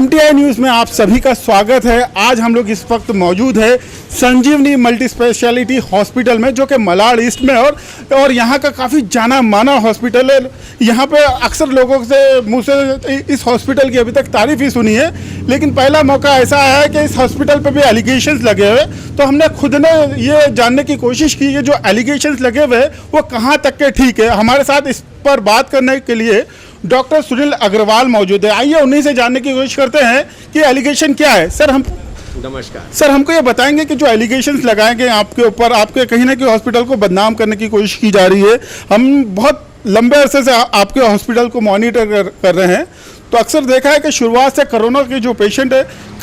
MTI news में आप सभी का स्वागत है। आज हम लोग इस वक्त मौजूद है संजीवनी मल्टी स्पेशलिटी हॉस्पिटल में, जो कि मलाड ईस्ट में और यहाँ का काफ़ी जाना माना हॉस्पिटल है। यहाँ पे अक्सर लोगों से मुँह से इस हॉस्पिटल की अभी तक तारीफ ही सुनी है, लेकिन पहला मौका ऐसा आया है कि इस हॉस्पिटल पे भी एलिगेशंस लगे हुए, तो हमने खुद ने ये जानने की कोशिश की कि जो एलिगेशंस लगे हुए वो कहाँ तक के ठीक है। हमारे साथ इस पर बात करने के लिए डॉक्टर सुनील अग्रवाल मौजूद है। आइए उन्हीं से जानने की कोशिश करते हैं कि एलिगेशन क्या है। सर नमस्कार सर, हमको ये बताएंगे कि जो एलिगेशंस लगाए गए आपके ऊपर, आपके कहीं ना कहीं हॉस्पिटल को बदनाम करने की कोशिश की जा रही है। हम बहुत लंबे अरसे से आपके हॉस्पिटल को मॉनिटर कर रहे हैं, तो अक्सर देखा है कि शुरुआत से कोरोना के जो पेशेंट है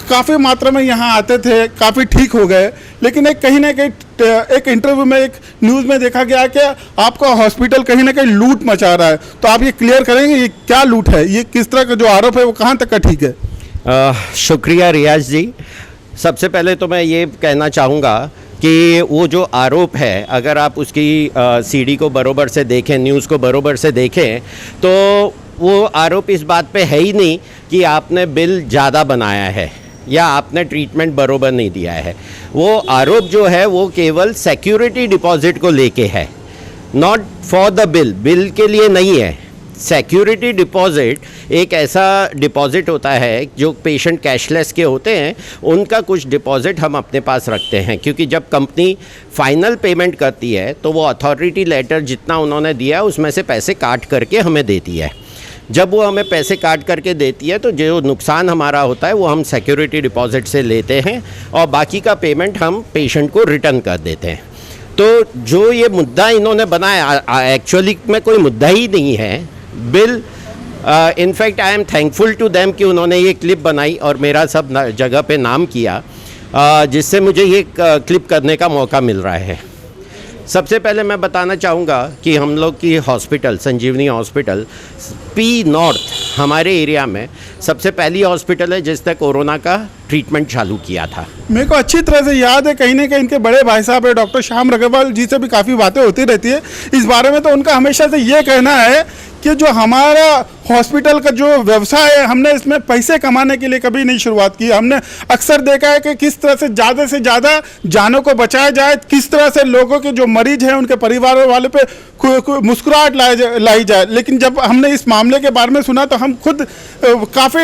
काफ़ी मात्रा में यहाँ आते थे, काफ़ी ठीक हो गए, लेकिन एक कहीं ना कहीं एक इंटरव्यू में, एक न्यूज़ में देखा गया कि आपका हॉस्पिटल कहीं ना कहीं लूट मचा रहा है। तो आप ये क्लियर करेंगे ये क्या लूट है, ये किस तरह का जो आरोप है वो कहाँ तक का ठीक है? शुक्रिया रियाज जी। सबसे पहले तो मैं ये कहना चाहूँगा कि वो जो आरोप है, अगर आप उसकी सीडी को बरोबर से देखें, न्यूज़ को बरोबर से देखें, तो वो आरोप इस बात पे है ही नहीं कि आपने बिल ज़्यादा बनाया है या आपने ट्रीटमेंट बरोबर नहीं दिया है। वो आरोप जो है वो केवल सिक्योरिटी डिपॉजिट को लेके है, नॉट फॉर द बिल के लिए नहीं है। सिक्योरिटी डिपॉजिट एक ऐसा डिपॉजिट होता है जो पेशेंट कैशलेस के होते हैं, उनका कुछ डिपॉजिट हम अपने पास रखते हैं, क्योंकि जब कंपनी फाइनल पेमेंट करती है तो वो अथॉरिटी लेटर जितना उन्होंने दिया है उसमें से पैसे काट करके हमें देती है। जब वो हमें पैसे काट करके देती है तो जो नुकसान हमारा होता है वो हम सिक्योरिटी डिपॉजिट से लेते हैं और बाकी का पेमेंट हम पेशेंट को रिटर्न कर देते हैं। तो जो ये मुद्दा इन्होंने बनाया, एक्चुअली में कोई मुद्दा ही नहीं है bill. In fact I am thankful to them कि उन्होंने ये क्लिप बनाई और मेरा सब जगह पे नाम किया, जिससे मुझे ये क्लिप करने का मौका मिल रहा है। सबसे पहले मैं बताना चाहूँगा कि हम लोग की हॉस्पिटल संजीवनी हॉस्पिटल पी नॉर्थ हमारे एरिया में सबसे पहली हॉस्पिटल है जिसने कोरोना का ट्रीटमेंट चालू किया था। मेरे को अच्छी तरह से याद है, कहीं ना कहीं इनके बड़े भाई साहब है डॉक्टर श्याम अग्रवाल जी से भी काफ़ी बातें होती रहती है इस बारे में। तो उनका हमेशा से ये कहना है कि जो हमारा हॉस्पिटल का जो व्यवसाय है, हमने इसमें पैसे कमाने के लिए कभी नहीं शुरुआत की। हमने अक्सर देखा है कि किस तरह से ज़्यादा जानों को बचाया जाए, किस तरह से लोगों के जो मरीज हैं उनके परिवार वाले पे मुस्कुराहट लाई जाए। लेकिन जब हमने इस मामले के बारे में सुना तो हम खुद काफ़ी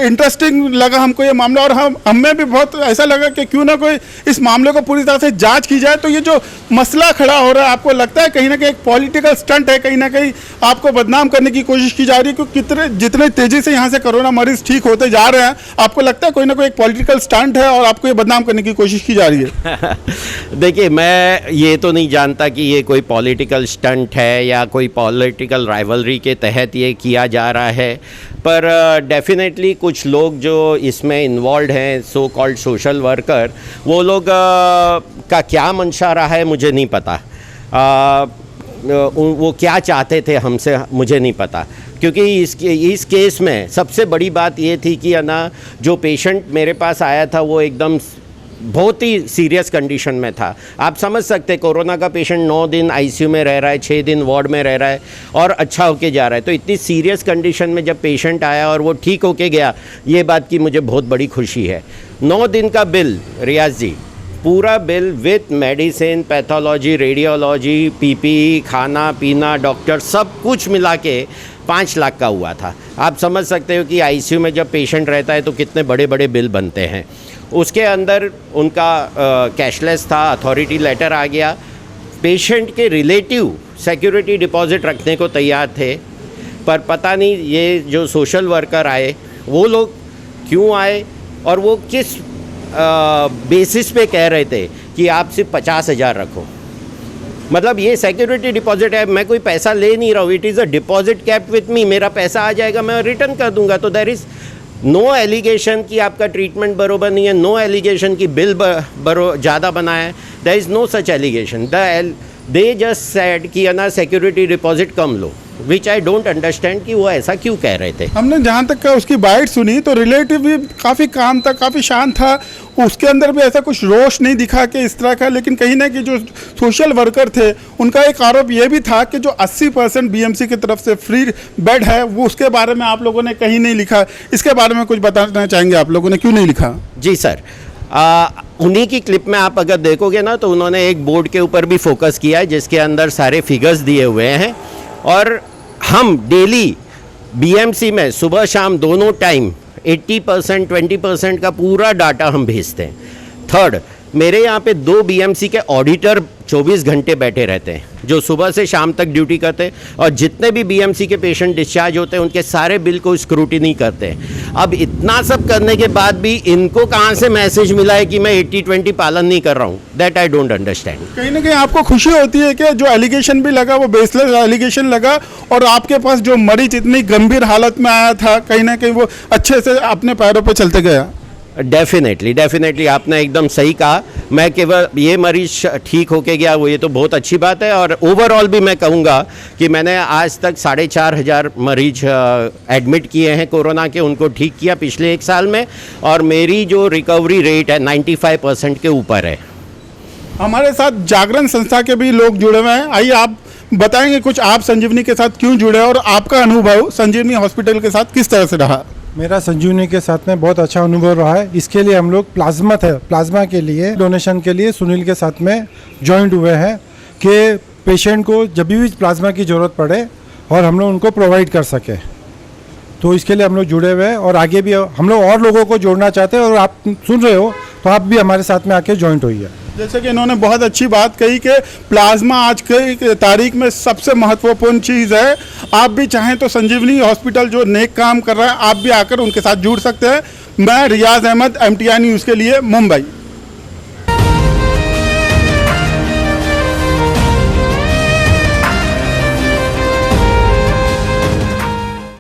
इंटरेस्टिंग लगा हमको ये मामला, और हमें भी बहुत ऐसा लगा कि क्यों ना कोई इस मामले को पूरी तरह से जांच की जाए। तो ये जो मसला खड़ा हो रहा है, आपको लगता है कहीं ना कहीं एक पॉलिटिकल स्टंट है, कहीं ना कहीं आपको बदनाम करने की कोशिश की जा रही है? क्योंकि जितने तेजी से यहाँ से कोरोना मरीज ठीक होते जा रहे हैं, आपको लगता है कोई ना कोई एक पॉलिटिकल स्टंट है और आपको ये बदनाम करने की कोशिश की जा रही है? देखिए, मैं ये तो नहीं जानता कि ये कोई पॉलिटिकल स्टंट है या कोई पॉलिटिकल राइवलरी के तहत ये किया जा रहा है, पर डेफिनेटली कुछ लोग जो इसमें इन्वॉल्व हैं, सो कॉल्ड सोशल वर्कर, वो लोग का क्या मंशा रहा है मुझे नहीं पता। वो क्या चाहते थे हमसे मुझे नहीं पता, क्योंकि इस केस में सबसे बड़ी बात ये थी कि ना, जो पेशेंट मेरे पास आया था वो एकदम बहुत ही सीरियस कंडीशन में था। आप समझ सकते, कोरोना का पेशेंट 9 दिन आईसीयू में रह रहा है, 6 दिन वार्ड में रह रहा है और अच्छा होके जा रहा है। तो इतनी सीरियस कंडीशन में जब पेशेंट आया और वो ठीक होके गया, ये बात की मुझे बहुत बड़ी खुशी है। 9 दिन का बिल रियाज जी, पूरा bill with medicine, pathology, radiology, PPE, खाना पीना, डॉक्टर, सब कुछ मिला के 5 लाख का हुआ था। आप समझ सकते हो कि आईसीयू में जब पेशेंट रहता है तो कितने बड़े बड़े बिल बनते हैं। उसके अंदर उनका कैशलेस था, अथॉरिटी लेटर आ गया। पेशेंट के रिलेटिव सिक्योरिटी डिपॉजिट रखने को तैयार थे, पर पता नहीं ये जो सोशल वर्कर आए वो लोग क्यों आए और वो किस बेसिस पे कह रहे थे कि आप सिर्फ 50,000 रखो। मतलब ये सिक्योरिटी डिपॉजिट है, मैं कोई पैसा ले नहीं रहा हूँ, it is a deposit kept with me. मेरा पैसा आ जाएगा, मैं रिटर्न कर दूंगा। तो देयर इज़ नो एलिगेशन कि आपका ट्रीटमेंट बरोबर नहीं है, नो एलिगेशन कि बिल ज़्यादा बनाया है। There is no such allegation. They just said कि ना सिक्योरिटी डिपॉजिट कम लो, विच आई डोंट अंडरस्टैंड कि वो ऐसा क्यों कह रहे थे। हमने जहाँ तक का उसकी बाइट सुनी तो रिलेटिव भी काफ़ी काम था, काफ़ी शांत था, उसके अंदर भी ऐसा कुछ रोष नहीं दिखा कि इस तरह का। लेकिन कहीं ना कहीं जो सोशल वर्कर थे उनका एक आरोप ये भी था कि जो 80% बीएमसी की तरफ से फ्री बेड है वो उसके बारे में आप लोगों ने कहीं नहीं लिखा। इसके बारे में कुछ बताना चाहेंगे आप लोगों ने, क्यों नहीं लिखा? जी सर, उन्हीं की क्लिप में आप अगर देखोगे ना तो उन्होंने एक बोर्ड के ऊपर भी फोकस किया है जिसके अंदर सारे फिगर्स दिए हुए हैं, और हम डेली बीएमसी में सुबह शाम दोनों टाइम 80% 20% का पूरा डाटा हम भेजते हैं। थर्ड, मेरे यहाँ पे 2 बीएमसी के ऑडिटर 24 घंटे बैठे रहते हैं जो सुबह से शाम तक ड्यूटी करते हैं, और जितने भी बीएमसी के पेशेंट डिस्चार्ज होते हैं उनके सारे बिल को स्क्रूटिनी करते हैं। अब इतना सब करने के बाद भी इनको कहाँ से मैसेज मिला है कि मैं 80-20 पालन नहीं कर रहा हूँ? That I don't understand. कहीं ना कहीं आपको खुशी होती है कि जो एलिगेशन भी लगा वो बेसलेस एलिगेशन लगा, और आपके पास जो मरीज इतनी गंभीर हालत में आया था कहीं ना कहीं वो अच्छे से अपने पैरों पर चलते गया। डेफिनेटली आपने एकदम सही कहा। मैं केवल ये मरीज ठीक होके गया वो, ये तो बहुत अच्छी बात है। और ओवरऑल भी मैं कहूँगा कि मैंने आज तक 4,500 मरीज एडमिट किए हैं कोरोना के, उनको ठीक किया पिछले 1 साल में, और मेरी जो रिकवरी रेट है 95% के ऊपर है। हमारे साथ जागरण संस्था के भी लोग जुड़े हुए हैं। आइए आप बताएंगे कुछ, आप संजीवनी के साथ क्यों जुड़े और आपका अनुभव संजीवनी हॉस्पिटल के साथ किस तरह से रहा? मेरा संजीवनी के साथ में बहुत अच्छा अनुभव रहा है। इसके लिए हम लोग प्लाज्मा के लिए डोनेशन के लिए सुनील के साथ में जॉइंट हुए हैं कि पेशेंट को जब भी प्लाज्मा की ज़रूरत पड़े और हम लोग उनको प्रोवाइड कर सके, तो इसके लिए हम लोग जुड़े हुए हैं। और आगे भी हम लोग और लोगों को जोड़ना चाहते हैं, और आप सुन रहे हो तो आप भी हमारे साथ में आके जॉइंट होइए। जैसे कि इन्होंने बहुत अच्छी बात कही कि प्लाज्मा आज की तारीख में सबसे महत्वपूर्ण चीज़ है। आप भी चाहें तो संजीवनी हॉस्पिटल जो नेक काम कर रहा है, आप भी आकर उनके साथ जुड़ सकते हैं। मैं रियाज अहमद, MTI न्यूज़ के लिए, मुंबई।